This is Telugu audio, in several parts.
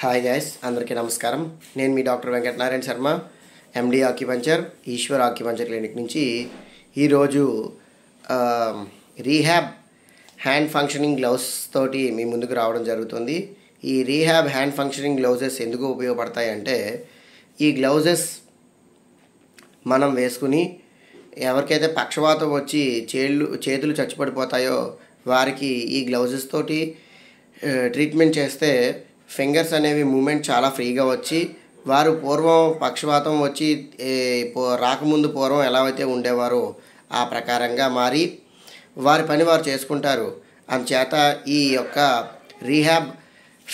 హాయ్ గైస్, అందరికీ నమస్కారం. నేను మీ డాక్టర్ వెంకటనారాయణ శర్మ, ఎండి ఆక్యుపంచర్, ఈశ్వర్ ఆక్యుపంచర్ క్లినిక్ నుంచి ఈరోజు రీహాబ్ హ్యాండ్ ఫంక్షనింగ్ గ్లౌస్ తోటి మీ ముందుకు రావడం జరుగుతుంది. ఈ రీహాబ్ హ్యాండ్ ఫంక్షనింగ్ గ్లౌజెస్ ఎందుకు ఉపయోగపడతాయి అంటే, ఈ గ్లౌజెస్ మనం వేసుకుని ఎవరికైతే పక్షవాతం వచ్చి చేతులు చచ్చిపడిపోతాయో వారికి ఈ గ్లౌజెస్ తోటి ట్రీట్మెంట్ చేస్తే ఫింగర్స్ అనేవి మూమెంట్ చాలా ఫ్రీగా వచ్చి వారు పూర్వం పక్షవాతం వచ్చి రాకముందు పూర్వం ఎలా అయితే ఉండేవారో ఆ ప్రకారంగా మారి వారి పని వారు చేసుకుంటారు. అందుచేత ఈ యొక్క రీహాబ్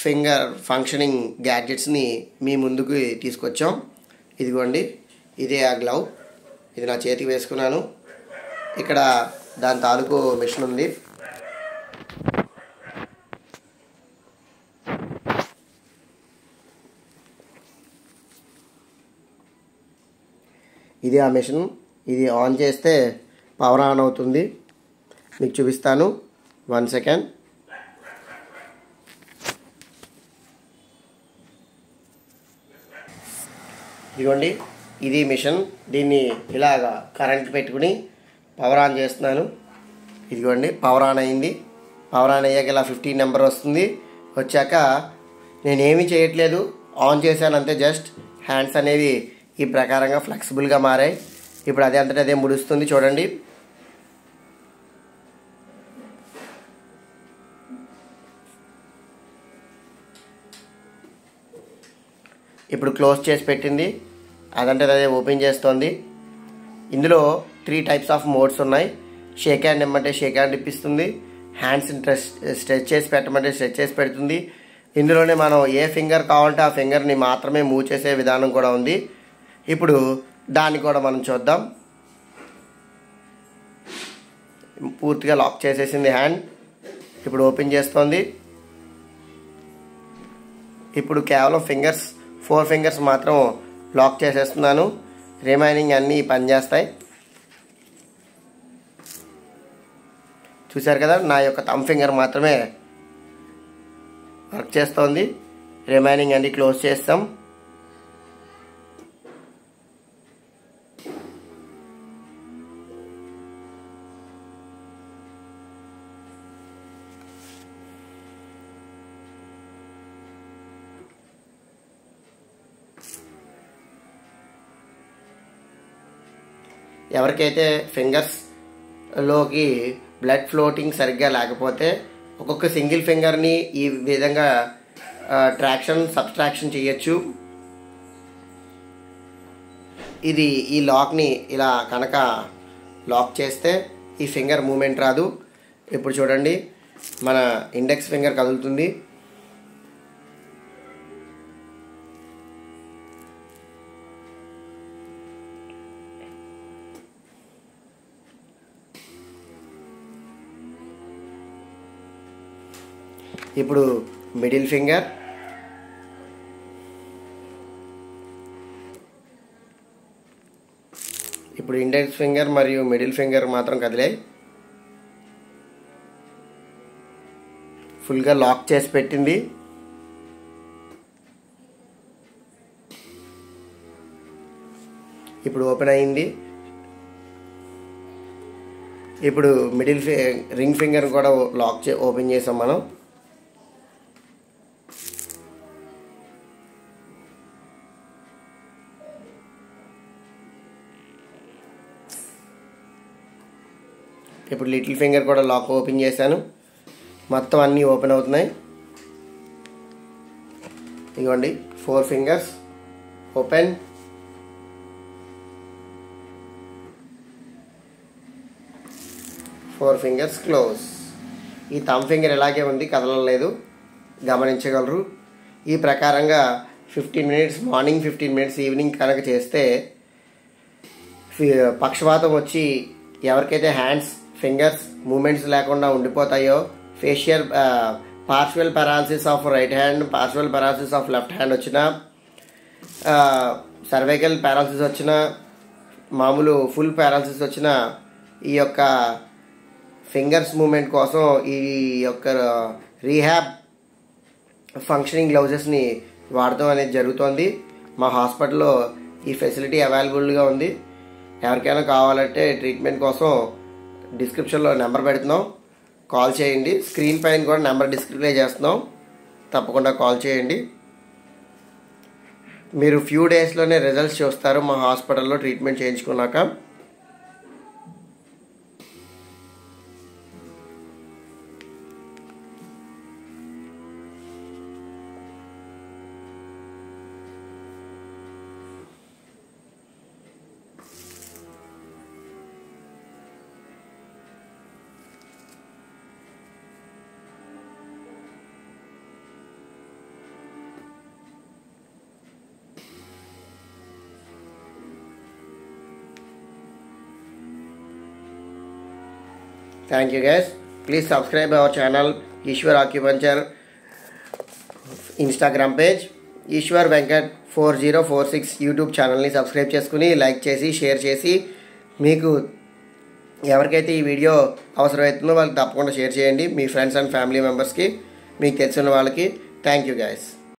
ఫింగర్ ఫంక్షనింగ్ గ్యాడ్జెట్స్ని మీ ముందుకు తీసుకొచ్చాం. ఇదిగోండి, ఇదే ఆ గ్లౌ. ఇది నా చేతికి వేసుకున్నాను. ఇక్కడ దాని తాలూకు మిషన్ ఉంది. ఇది ఆ మిషన్. ఇది ఆన్ చేస్తే పవర్ ఆన్ అవుతుంది. మీకు చూపిస్తాను, 1 సెకండ్. ఇదిగోండి, ఇది మిషన్. దీన్ని ఇలాగా కరెంట్ పెట్టుకుని పవర్ ఆన్ చేస్తున్నాను. ఇదిగోండి, పవర్ ఆన్ అయింది. పవర్ ఆన్ అయ్యాక ఇలా 15 నెంబర్ వస్తుంది. వచ్చాక నేనేమీ చేయట్లేదు, ఆన్ చేశాను అంతే. జస్ట్ హ్యాండ్స్ అనేవి ఈ ప్రకారంగా ఫ్లెక్సిబుల్గా మారాయి. ఇప్పుడు అదే అంతటా అదే ముడుస్తుంది, చూడండి. ఇప్పుడు క్లోజ్ చేసి పెట్టింది, అదంటే అదే ఓపెన్ చేస్తుంది. ఇందులో 3 టైప్స్ ఆఫ్ మోడ్స్ ఉన్నాయి. షేక్ హ్యాండ్ ఇమ్మంటే షేక్ హ్యాండ్ ఇప్పిస్తుంది, హ్యాండ్స్ని స్ట్రెచ్ చేసి పెట్టమంటే స్ట్రెచ్ చేసి పెడుతుంది. ఇందులోనే మనం ఏ ఫింగర్ కావాలంటే ఆ ఫింగర్ని మాత్రమే మూవ్ చేసే విధానం కూడా ఉంది. ఇప్పుడు దాన్ని కూడా మనం చూద్దాం. పూర్తిగా లాక్ చేసేసింది హ్యాండ్. ఇప్పుడు ఓపెన్ చేస్తోంది. ఇప్పుడు కేవలం 4 ఫింగర్స్ మాత్రం లాక్ చేసేస్తున్నాను. రిమైనింగ్ అన్నీ పనిచేస్తాయి. చూశారు కదా, నా యొక్క థంబ్ ఫింగర్ మాత్రమే వర్క్ చేస్తోంది. రిమైనింగ్ అన్నీ క్లోజ్ చేస్తాం. ఎవరికైతే ఫింగర్స్లోకి బ్లడ్ ఫ్లోటింగ్ సరిగ్గా లేకపోతే ఒక్కొక్క సింగిల్ ఫింగర్ని ఈ విధంగా ట్రాక్షన్ సబ్ట్రాక్షన్ చేయొచ్చు. ఇది ఈ లాక్ని ఇలా కనుక లాక్ చేస్తే ఈ ఫింగర్ మూమెంట్ రాదు. ఇప్పుడు చూడండి, మన ఇండెక్స్ ఫింగర్ కదులుతుంది. ఇప్పుడు మిడిల్ ఫింగర్, ఇప్పుడు ఇండెక్స్ ఫింగర్ మరియు మిడిల్ ఫింగర్ మాత్రం కదిలాయి. ఫుల్గా లాక్ చేసి పెట్టింది. ఇప్పుడు ఓపెన్ అయింది. ఇప్పుడు రింగ్ ఫింగర్ కూడా ఓపెన్ చేసాం మనం. ఇప్పుడు లిటిల్ ఫింగర్ కూడా లాక్ ఓపెన్ చేశాను. మొత్తం అన్నీ ఓపెన్ అవుతున్నాయి. ఇదిగోండి, 4 fingers open. Four fingers close. ఈ థంబ్ ఫింగర్ ఇలాగే ఉంది, కదలలేదు, గమనించగలరు. ఈ ప్రకారంగా 15 మినిట్స్ మార్నింగ్, 15 మినిట్స్ ఈవినింగ్ కనుక చేస్తే పక్షవాతం వచ్చి ఎవరికైతే హ్యాండ్స్ ఫింగర్స్ మూమెంట్స్ లేకుండా ఉండిపోతాయో, facial partial paralysis of right hand, partial paralysis of left hand వచ్చిన, సర్వైకల్ పారాలసిస్ వచ్చిన, మామూలు ఫుల్ పారాలసిస్ వచ్చిన ఈ యొక్క ఫింగర్స్ మూమెంట్ కోసం ఈ యొక్క రీహాబ్ ఫంక్షనింగ్ గ్లౌజెస్ని వాడటం అనేది జరుగుతోంది. మా హాస్పిటల్లో ఈ ఫెసిలిటీ అవైలబుల్గా ఉంది. ఎవరికైనా కావాలంటే ట్రీట్మెంట్ కోసం డిస్క్రిప్షన్లో నెంబర్ పెడుతున్నాం, కాల్ చేయండి. స్క్రీన్ పైన కూడా నెంబర్ డిస్ప్లే చేస్తున్నాం, తప్పకుండా కాల్ చేయండి. మీరు ఫ్యూ డేస్లోనే రిజల్ట్స్ చూస్తారు మా హాస్పిటల్లో treatment చేయించుకున్నాక. Thank you guys. Please subscribe our channel Ishwar Acupuncture Instagram page, Ishwar Venkat 4046 YouTube ఛానల్ని సబ్స్క్రైబ్ చేసుకుని లైక్ చేసి షేర్ చేసి మీకు ఎవరికైతే ఈ వీడియో అవసరమవుతుందో వాళ్ళకి తప్పకుండా షేర్ చేయండి, మీ ఫ్రెండ్స్ అండ్ ఫ్యామిలీ మెంబర్స్కి, మీకు తెలిసిన వాళ్ళకి. Thank you guys.